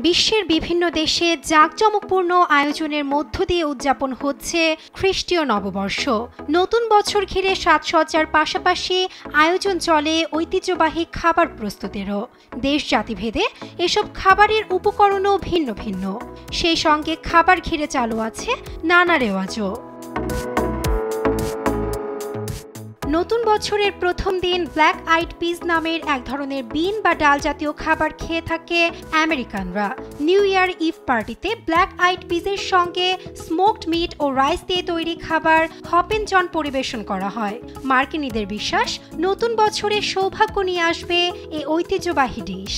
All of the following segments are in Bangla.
বিশ্বের বিভিন্ন দেশে জাঁকজমকপূর্ণ আয়োজনের মধ্য দিয়ে উদযাপন হচ্ছে খ্রিস্টীয় নববর্ষ। নতুন বছর ঘিরে সাজসজ্জার পাশাপাশি আয়োজন চলে ঐতিহ্যবাহী খাবার প্রস্তুতেরও। দেশ জাতিভেদে এসব খাবারের উপকরণও ভিন্ন ভিন্ন, সেই সঙ্গে খাবার ঘিরে চালু আছে নানা রেওয়াজও। নতুন বছরের প্রথম দিন ব্ল্যাক আইড পিস নামের এক ধরনের বিন বা ডাল জাতীয় খাবার খেয়ে থাকে আমেরিকানরা। নিউ ইয়ার ইভ পার্টিতে ব্ল্যাক আইড পিসের সঙ্গে স্মোকড মিট ও রাইস দিয়ে তৈরি খাবার হপেন জন পরিবেশন করা হয়। মার্কিনীদের বিশ্বাস, নতুন বছরে সৌভাগ্য নিয়ে আসবে এই ঐতিহ্যবাহী ডিশ।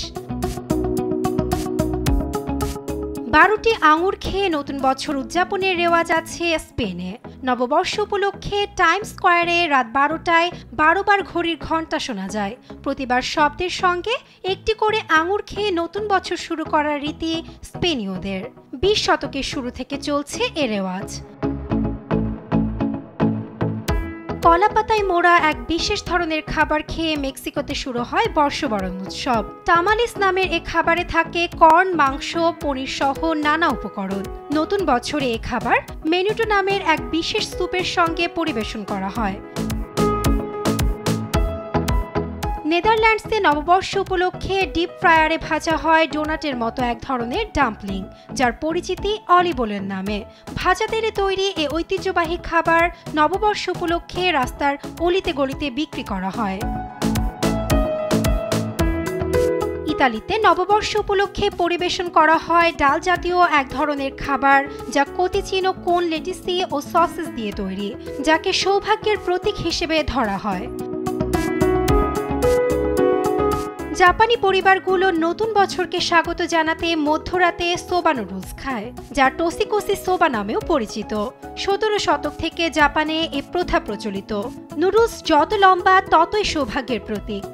12টি আঙুর খেয়ে নতুন বছর উদযাপনের রেওয়াজ আছে স্পেনে। নববর্ষ উপলক্ষে টাইমস স্কোয়ারে রাত 12টায় 12 বার ঘড়ির ঘণ্টা শোনা যায়। প্রতিবার শব্দের সঙ্গে একটি করে আঙুর খেয়ে নতুন বছর শুরু করার রীতি স্পেনীয়দের। 20 শতকের শুরু থেকে চলছে এ রেওয়াজ। কলাপাতায় মোড়া এক বিশেষ ধরনের খাবার খেয়ে মেক্সিকোতে শুরু হয় বর্ষবরণ উৎসব। তামালিস নামের এ খাবারে থাকে কর্ন, মাংস, পনির সহ নানা উপকরণ। নতুন বছরে এ খাবার মেনুটো নামের এক বিশেষ স্যুপের সঙ্গে পরিবেশন করা হয়। নেদারল্যান্ডসে নববর্ষ উপলক্ষে ডিপ ফ্রায়ারে ভাজা হয় ডোনাটের মতো এক ধরনের ডাম্পলিং, যার পরিচিতি অলিবোলের নামে। ভাজা তেলে তৈরি এ ঐতিহ্যবাহী খাবার নববর্ষ উপলক্ষে রাস্তার অলিতে গলিতে বিক্রি করা হয়। ইতালিতে নববর্ষ উপলক্ষে পরিবেশন করা হয় ডাল জাতীয় এক ধরনের খাবার, যা কোতিচিনো কোন লেটিসি ও সসেস দিয়ে তৈরি, যাকে সৌভাগ্যের প্রতীক হিসেবে ধরা হয়। জাপানি পরিবারগুলো নতুন বছরকে স্বাগত জানাতে মধ্যরাতে সোবা নুডলস খায়, যা টোসিকোসি সোবা নামেও পরিচিত। 17 শতক থেকে জাপানে এ প্রথা প্রচলিত। নুডলস যত লম্বা ততই সৌভাগ্যের প্রতীক।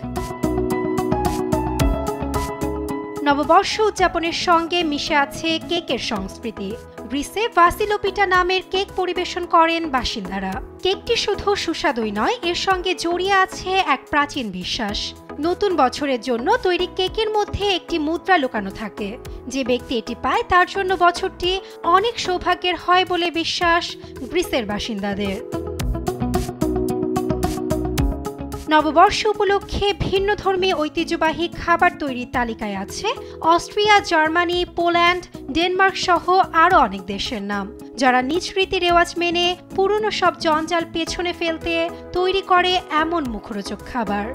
নববর্ষ উদযাপনের সঙ্গে মিশে আছে কেকের সংস্কৃতি। গ্রিসে ভাসিলোপিটা নামের কেক পরিবেশন করেন বাসিন্দারা। কেকটি শুধু সুস্বাদুই নয়, এর সঙ্গে জড়িয়ে আছে এক প্রাচীন বিশ্বাস। নতুন বছরের জন্য তৈরি কেকের মধ্যে একটি মুদ্রা লুকানো থাকে। যে ব্যক্তি এটি পায় তার জন্য বছরটি অনেক সৌভাগ্যের হয় বলে বিশ্বাস গ্রিসের বাসিন্দাদের। নববর্ষ উপলক্ষে ভিন্নধর্মী ঐতিহ্যবাহী খাবার তৈরির তালিকায় আছে অস্ট্রিয়া, জার্মানি, পোল্যান্ড, ডেনমার্ক সহ আরও অনেক দেশের নাম, যারা নিজ রীতি রেওয়াজ মেনে পুরনো সব জঞ্জাল পেছনে ফেলতে তৈরি করে এমন মুখরোচক খাবার।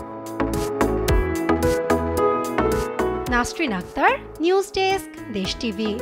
নাসরিন আক্তার, নিউজ ডেস্ক, দেশ টিভি।